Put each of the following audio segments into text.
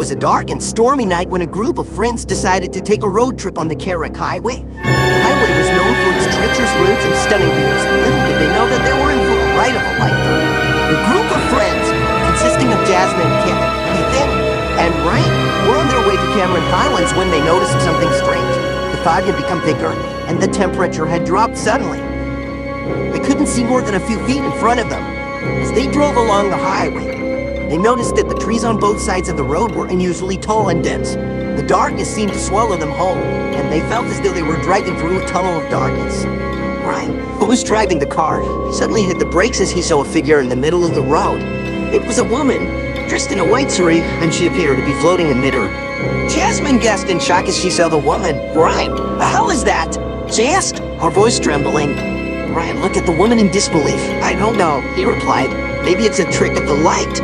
was a dark and stormy night when a group of friends decided to take a road trip on the KARAK highway. The highway was known for its treacherous roads and stunning views. Little did they know that they were in for a ride of a lifetime. The group of friends, consisting of Jasmine, Kevin, Ethan, and Ryan, were on their way to Cameron Highlands when they noticed something strange. The fog had become thicker, and the temperature had dropped suddenly. They couldn't see more than a few feet in front of them. As they drove along the highway, they noticed that the trees on both sides of the road were unusually tall and dense. The darkness seemed to swallow them whole, and they felt as though they were driving through a tunnel of darkness. Ryan, who was driving the car, suddenly hit the brakes as he saw a figure in the middle of the road. It was a woman, dressed in a white sari, and she appeared to be floating in midair. Jasmine gasped in shock as she saw the woman. Ryan, the hell is that? She asked, her voice trembling. Ryan looked at the woman in disbelief. I don't know, he replied. Maybe it's a trick of the light.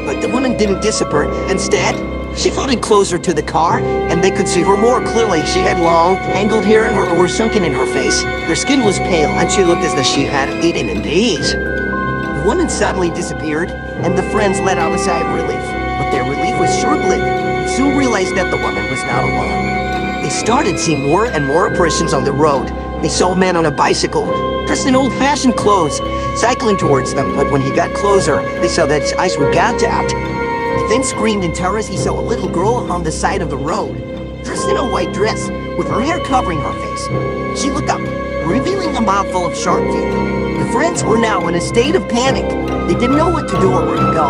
But the woman didn't disappear. Instead, she floated closer to the car, and they could see her more clearly. She had long, tangled hair and her were sunken in her face. Her skin was pale, and she looked as though she hadn't eaten in days. The woman suddenly disappeared, and the friends let out a sigh of relief. But their relief was short-lived. They soon realized that the woman was not alone. They started seeing more and more apparitions on the road. They saw a man on a bicycle, dressed in old-fashioned clothes, cycling towards them, but when he got closer, they saw that his eyes were gouged out. He then screamed in terror as he saw a little girl on the side of the road, dressed in a white dress, with her hair covering her face. She looked up, revealing a mouthful of sharp teeth. The friends were now in a state of panic. They didn't know what to do or where to go.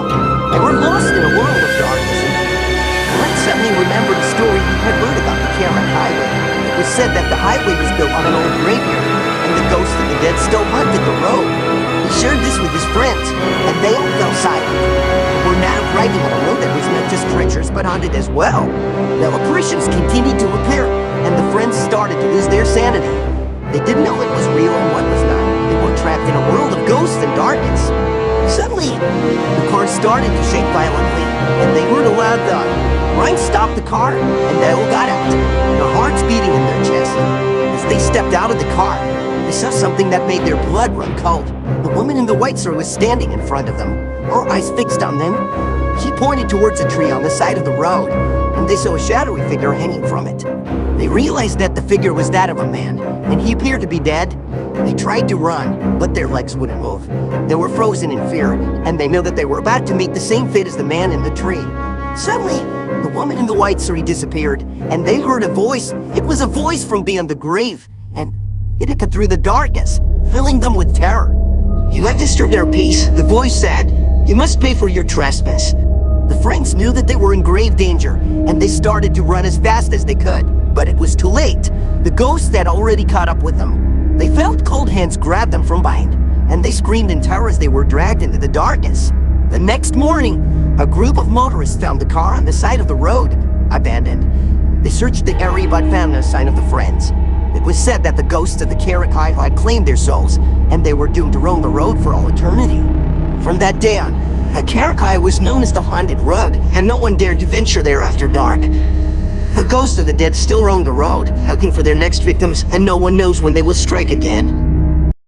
They were lost in a world of darkness. Glenn suddenly remembered a story he had heard about the KARAK highway. It was said that the highway was built on an old graveyard, and the ghosts of the dead still haunted the road. He shared this with his friends, and they all fell silent. They were now driving on a road that was not just treacherous, but haunted as well. The apparitions continued to appear, and the friends started to lose their sanity. They didn't know what was real and what was not. They were trapped in a world of ghosts and darkness. Suddenly, the car started to shake violently, and they heard a loud thud. Ryan stopped the car, and they all got out, their hearts beating in their chests. As they stepped out of the car, they saw something that made their blood run cold. The woman in the white sari was standing in front of them, her eyes fixed on them. She pointed towards a tree on the side of the road, and they saw a shadowy figure hanging from it. They realized that the figure was that of a man, and he appeared to be dead. They tried to run, but their legs wouldn't move. They were frozen in fear, and they knew that they were about to meet the same fate as the man in the tree. Suddenly, the woman in the white sari disappeared, and they heard a voice. It was a voice from beyond the grave, and it echoed through the darkness, filling them with terror. You have disturbed their peace, the voice said. You must pay for your trespass. The friends knew that they were in grave danger, and they started to run as fast as they could. But it was too late. The ghosts had already caught up with them. They felt cold hands grab them from behind, and they screamed in terror as they were dragged into the darkness. The next morning, a group of motorists found the car on the side of the road, abandoned. They searched the area but found no sign of the friends. It was said that the ghosts of the KARAK highway had claimed their souls, and they were doomed to roam the road for all eternity. From that day on, the KARAK highway was known as the Haunted Road, and no one dared to venture there after dark. The ghosts of the dead still roam the road, looking for their next victims, and no one knows when they will strike again.